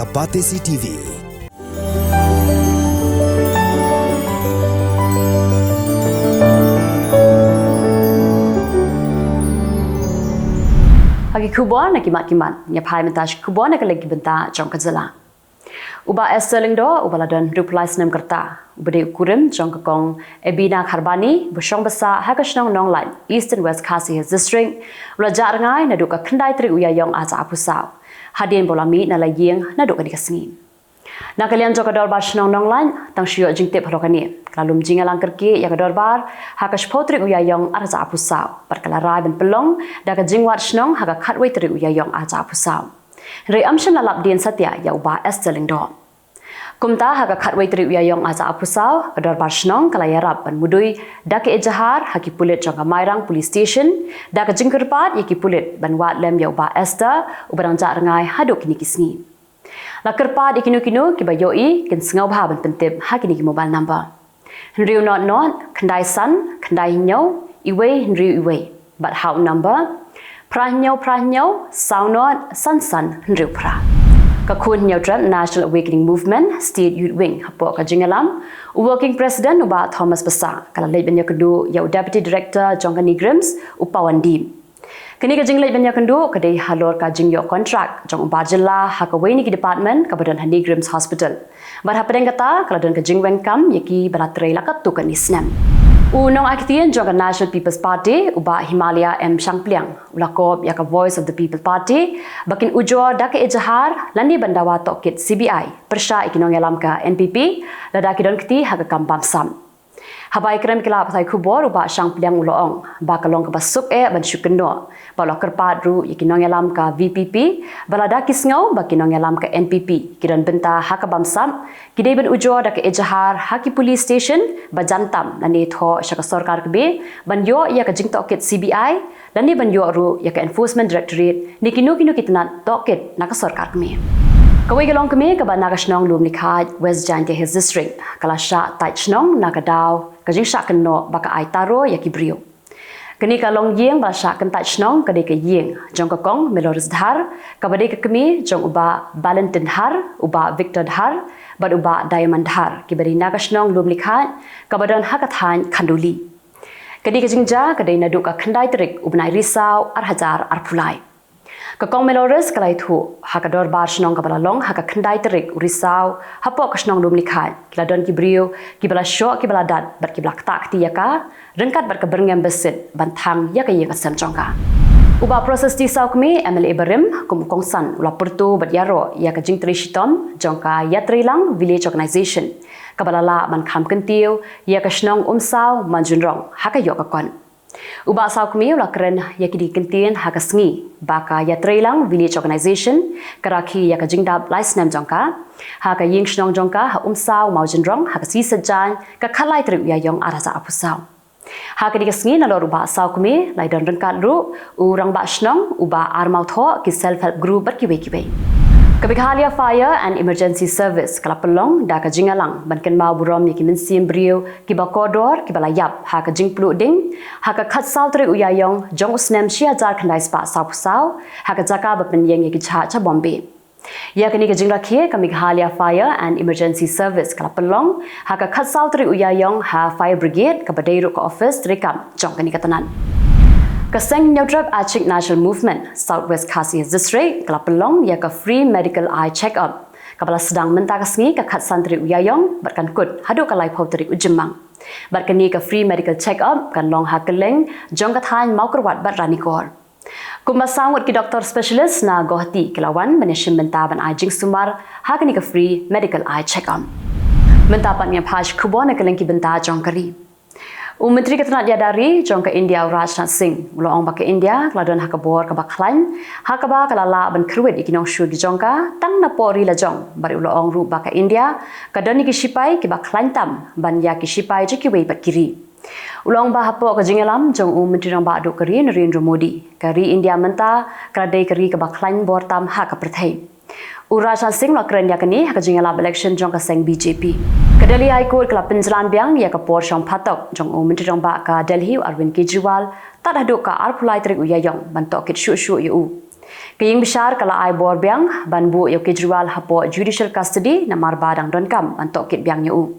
ka Pyrthei TV. Hagi Khubor na kimat-kimat, nyapai mentas Khubor na kalagi benta jong ka Jylla. Uba Kylleng do ubala dan reply snem kerta. Ubade ukurim jong kakong ebina kharbani busyong basa hakashnong nonglan East and West Khasi district ula jarngai na duka khandai tri Ïaïong aja apusau. Hadien bolami na Ïaïong na duka dikasngin. Na kalian jong kador bar shnong nonglan tang shio jing tip harokani. Kalum jingalang kerki ya kador bar hakas potri Ïaïong aja apusau. Perkalarai ben pelong da ka jingwat shnong haka khatwai tri Ïaïong aja apusau. Ri amshan lalap dien satya ya uba Kylleng do. Kumta haka khatwai tri Ïaïong aja apusau kador bar shnong kalayarap ban mudui dake ejahar haki pulit jong Mairang police station daka jingkerpat yaki pulit ban wat lem ya uba Esther ubarang jarngai haduk kini kisngi. La kerpat ikinu-kinu kiba yoi kin sengau bah ban pentip hakini ki mobile number. Henriu not kandai san kandai nyau iwe henriu iwe but how number Pranyau, Saunot, San, Henriu Pra. Kakun Nyautra National Awakening Movement, State Youth Wing, Hapok Kajingalam, Working President Uba Thomas Basa, Kalalay Banyakandu, Yau Deputy Director Jongkani Grims, Upawandim. Kini Kajinglay Banyakandu, Kadai Halor Kajing Yok Contract, Jong Uba Jylla, Hakawaini Department, Kabadan Handi Grims Hospital. Barhapadeng kata, Kaladan Kajing Wengkam, Yaki Balatray Lakatukan Isnem. Unong akitian jong National People's Party uba Himalaya M Shangpliang ulakob yaka Voice of the People Party bakin ujor dake ejahar lani bandawa tokit CBI persya ikinong yalam ka NPP ladaki don kiti haga kampam sam. Habai krem kila pasai Khubor uba Shangpliang uloong bakalong ka basuk ban syukendo bala kerpat ru ikinong yalam ka VPP baladaki sngaw bakinong yalam ka NPP kidon benta hakabam sam kidai ban ujor dake ejahar haki police station bajantam lani tho syaka sarkar kebe ban yo ya ka jingto kit CBI lani ban yo ru ya ka Enforcement Directorate nikinu kitna tokit naka sarkar keme. Kawai galong kami ka ba nakashnong lum nikhat West Jante his district kala sha tait shnong nakadaw kajing sha kenno baka ai taro ya kibrio. Kani kalong yeng ba sha kan tait shnong kade ka yeng jong ka kong Melores dhar ka bade ka kami jong uba Valentin dhar uba Victor dhar bad uba Diamond dhar ki bari nakashnong lum nikhat ka badan hakathan khanduli. Kadi ka jingja kade nadu ka khandai trik ubnai risau arhajar arpulai. Kakong Melores kalai thu hakador bar shnong kabala long haka khandai terik urisau hapok shnong lum nikhat kila don kibrio kibala sho kibala dat bar kibla tak ti yaka rengkat bar keberngem besit bantang yaka yeka sem jongka uba proses ti saukmi MLA Barim kumkong san ula pertu bat yaro yaka jingtri shitom jongka Ïaïong village organization kabala la man kham kentiu yaka shnong umsau manjunrong haka yoka kon. Uba saukmi ula keren yakidi kentien hakasngi baka Ïaïong village organization karaki yaka jingdab laisnem jongka haka yingshnong jongka ha umsaw maujinrong haka sisajan ka khalai tri Ïaïong arasa apusaw haka dikasngi nalor uba saukmi laidan rengkat ru urang ba shnong uba armau tho ki self help group berkiwe-kiwe. Kabikhalia Fire and Emergency Service kalapelong da ka jingalang banken mau burom yaki mensim brio ki ba kodor ki balayap ha ka jingplu ding ha ka khatsau tri Ïaïong jong usnem 6000 khandai spa saupsau ha ka jaka ba penyeng yaki cha Bombay. Ya kini ka jingrakhe Kabikhalia Fire and Emergency Service kalapelong ha ka khatsau tri Ïaïong ha Fire Brigade ka badai ru ka office rekam jong kani katanan. Kaseng Nyautrap Achik National Movement, Southwest Khasi District, kalapelong ya ka free medical eye check-up. Kabala sedang menta kasngi ka khat santri Ïaïong, barkan kut hadu kalai pautri ujemang. Barkani ka free medical check-up kan long ha Kylleng, jong kathan mau kerwat bat ranikor. Kumbasang ki doktor specialist na Gohati kilawan menyeshim menta ban ajing sumar ha kani ka free medical eye check-up. Menta pan nya phaj Khubor na Kylleng ki benta jong kari. Menteri Ketenaga Yadari jong ke India Rajnath Singh ulang bak ke India keladon hakabor ke baklan hakaba kalala ban kruit ikinong shu gi jongka tang na pori la jong bari ulang ru bak ke India kadoni ki shipai ki baklan tam ban ya ki shipai je ki wei bat kiri ulang ba hapo ka jingalam jong menteri rang ba do kari Narendra Modi kari India menta kradai kari ke baklan bor tam ha ka Pyrthei Rajnath Singh la kren yakani ha ka jingalam election jong ka seng BJP Delhi High Court kala penjalan biang ya ka por syong patok jong menteri rang ba ka Delhi Arvind Kejriwal tak haduk ka arpulai trik Ïaïong bantok kit syu yu Kylleng besar kala ai bor biang banbu yo Kejriwal hapo judicial custody na marba dang don kam antok kit biang yu.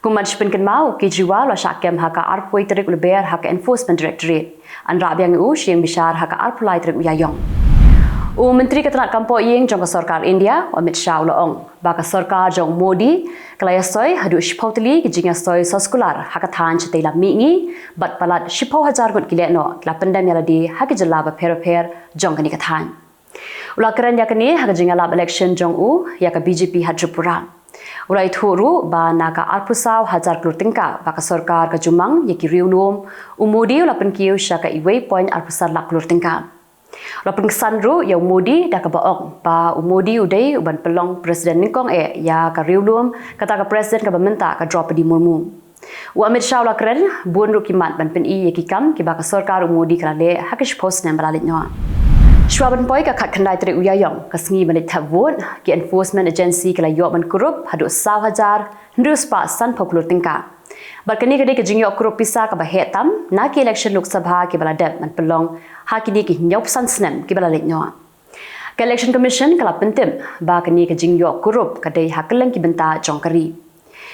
Kuman spin kan mau Kejriwal wa syakem haka arpoi terik leber haka enforcement directorate. An ra biang yu Kylleng besar haka arpulai terik Ïaïong. Menteri Ketenaga Kampung Ïaïong jong Sarkar India Amit Shah Ulaong baka Sarkar jong Modi kalaya soy hadu shipotli kijinga soy soskular hakathan chetela mingi bat palat 10,000 gut kileno kla pendam yaladi haki Jylla ba per jong kani kathan ula keren yakani haka jinga lab election jong u yaka BJP Hadripura ula ithuru ba naka arpusaw 1000 klur tingka baka Sarkar ka jumang yaki riulum Modi ula penkiu syaka iwei point arpusar lak klur tingka Lapang sandru yang Modi dah kebaong pa Modi udai uban pelong Presiden Ningkong ya ka riulum kata ka Presiden ka bementa ka drop di murmu. Amit Shah la keren bun ru kimat ban pen i yakikam ki ba ka Sarkar Modi kala le hakish post nem balalit nyo. Shwaban poi ka khat khandai tri Ïaïong ka sngi banit thavot ki enforcement agency kala yo ban kurup hadu 1,000 ndus pa san poklur tingka. Barkani kadi ke jingyo kurup pisa ka bahetam na ki election Lok Sabha ki baladep man pelong hakini ki nyop san snem ki balalit nyo. Ka election commission kala pentim ba kani ke jingyo kurup kadai Kylleng ki benta jongkari.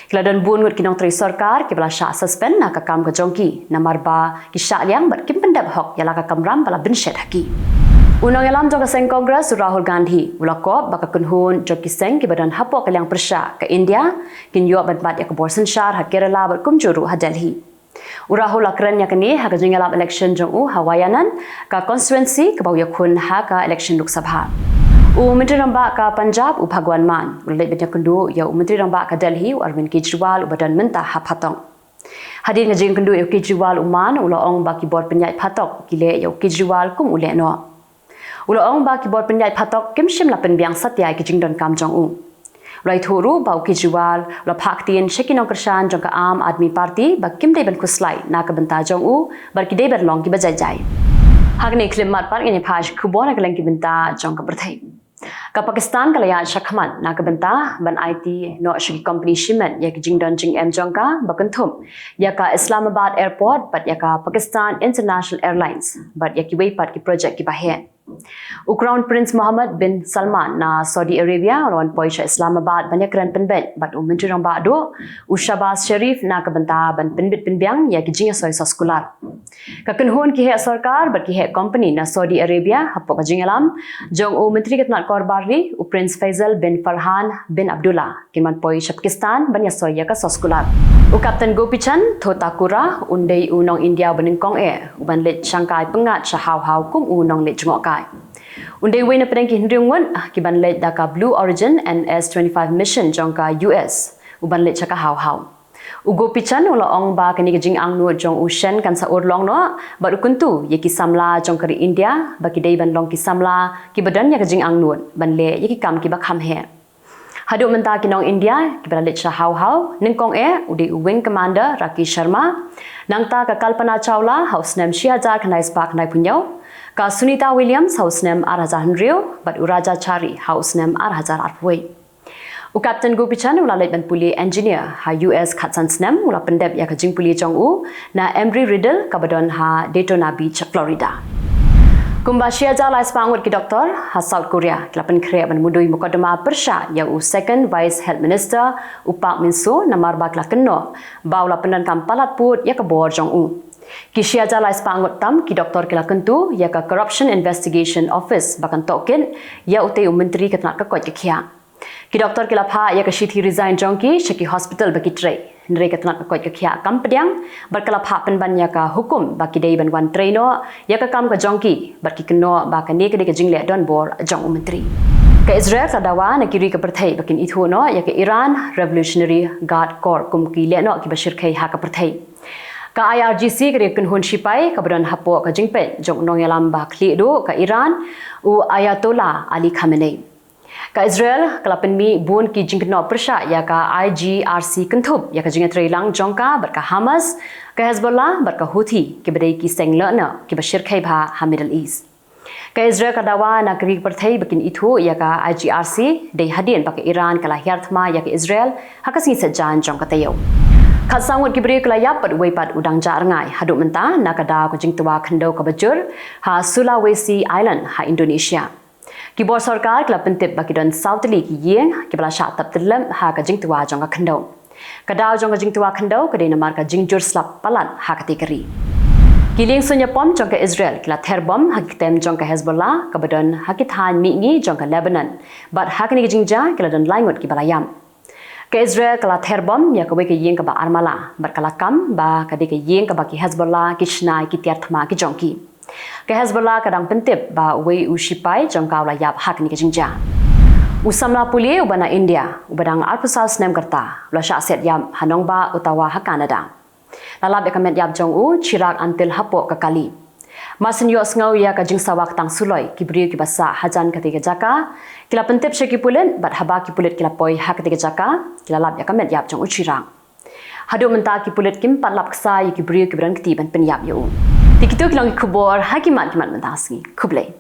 Kala dan bun ngut kinong tri Sarkar ki bala sya suspend na ka kam ka jongki na marba ki sya liang bat kim pendap hok yala ka kamram bala binshet haki. Unang alam jong kaseng Kongres Rahul Gandhi ulakop baka kunhun jong kiseng ki badan hapok kalyang persya ke India kin yo bat ya ke Borsen Shar ha Kerala bat kumjuru ha Delhi. Rahul akren ya kini ha jing alam election jong Hawayanan ka constituency ke bau yakun ha ka election Lok Sabha. Menteri Ramba ka Punjab Bhagwan Man ulai betnya kundu ya Menteri Ramba ka Delhi Arvind Kejriwal badan mentah ha patong. Hadir ngajing kundu ya Kejriwal uman ulaong baki bor penyai patok kile ya Kejriwal kum ule no. Ulaong ba kibor penyai patok kimshim la penbiang satyai kijing don kam jong u. Rai thuru bau Kejriwal la phaktin shekinong kershan jong ka Aam Admi Party ba kimdei ban kuslai na ka benta jong u bar kidei ber long ki bajai jai. Hagne klimat par ini phaj Khubor na kaleng ki benta jong ka Pyrthei. Ka Pakistan kalaya shakhaman na ka benta ban IT no shiki company shimen ya kijing don jing em jong ka bakanthum ya ka Islamabad airport bat ya ka Pakistan International Airlines bat ya ki wei pat ki project ki bahen. Crown Prince Mohammed bin Salman na Saudi Arabia lawan poisha Islamabad banyak keren penben bat Menteri Ramba do Shahbaz Sharif na kabenta ban penbit penbiang ya kijing soy soskular. Kakenhun ki he Sarkar bat ki he company na Saudi Arabia hapo ka jingalam jong Menteri Ketenaga Korbarri Prince Faisal bin Farhan bin Abdullah kiman poisha Pakistan banyak soy ya ka soskular. Kapten Gopichan Thotakura undai unong India beningkong uban let Shanghai pengat sahau kum unong let jengok Undai wena pedang ki hindriungwan kiban let daka Blue Origin NS-25 mission jongka US uban let chaka hau. Ugo pichan ulaong ba kani kajing ang nu jong ushen kan sa urlong no baru kuntu ye ki samla jong kari India ba ki dei ban long ki samla ki badan ya kajing ang nu ban le ye ki kam ki ba kham he. Hadu menta kinong India ki bala let hau ningkong udi wing commander Raki Sharma nangta ka Kalpana Chawla house name Shiajar kanai spark nai punyau ka Sunita Williams house name Araja Henrio but Uraja Chari house name Araja Arpway. Captain Gopichan ula let ban puli engineer ha US Khatsan Snem ula pendep ya kajing puli jong na Embry Riddle kabadon ha Daytona Beach Florida. Kumbasia jala spangut ki doktor ha South Korea kelapan kre ban mudui mukadama persya ya second vice health minister Pak Minso namar bakla kenno baula pendan kam palat put ya ka bor jong Kisia jala spangut tam ki doktor kila kentu ya ka corruption investigation office bakan token ya utei menteri Ketenaga Kot kekhia. Ki doktor kila pha ya ka shithi resign jongki shaki hospital baki tray nre Ketenaga Kot kekhia kam pediang barkala pha penban ya ka hukum baki dei ban wan traino ya ka kam ka jongki barki kenno ba ka ne ka de ka jingle don bor jong menteri. Ka Israel ka dawa na kiri ka Pyrthei bakin ithu no ya ka Iran Revolutionary Guard Corps kum ki le no ki bashir khai ha ka Pyrthei. Ka IRGC kari kunhun shipai kabadan hapo ka jingpe jong nong yalam ba kli do ka Iran Ayatollah Ali Khamenei. Ka Israel kalapen mi bun ki jingkno persya ya ka IGRC kenthub ya ka jinga trailang jongka berka Hamas ka Hezbollah berka Houthi ki badai ki senglana ki bashir khai bha ha Middle East. Ka Israel ka dawa na kari Pyrthei bakin ithu ya ka IGRC dei hadin baka Iran kala hiarthma ya ka Israel hakasingi sajan jong ka tayo. Kat sangut kibri kelayap pat weipat udang jarangai haduk mentah nakada ko jingtua khando ka bajur ha Sulawesi Island ha Indonesia. Khubor sarkar kala pentip bakidon Southly ki Ïaïong ki bala sha tap telam ha ka jingtua jong ka khando. Kadao jong ka jingtua khando ka de namar ka jingjur slap palat ha kategori. Kylleng sunya pom jong ka Israel kila terbom hakitem jong ka Hezbollah ka badon hakithan mingi jong ka Lebanon bat hakini jingja kila don laingut ki balayam. Ke Israel kala terbom ya kawe ke Ïaïong ka ba armala berkalakam ba kadi ke Ïaïong ka ba ki Hezbollah ki shnai ki tiarthma ki jongki. Ke Hezbollah kadang pentip ba we ushipai jong ka la yap hakini ke jingja. Usamla pulie ubana India ubadang arpusal snem kerta la sha set yam hanong ba utawa ha Canada. Lalab ekamet yap jong u chirak antil hapo ka kali. Masin yo ngau ya ka jingsawak tang suloi kibri ki basa hajan katiga jaka kila pentip sheki pulen bat haba ki pulet kila poi ha katiga jaka kila lab ya kamet yap jong u chirak. Hadu menta ki pulet kim pat lap ksa ki bri ki bran kiti ban pen yap yo. Dikitu kilong khubor hakimat kimat mentasngi kuble.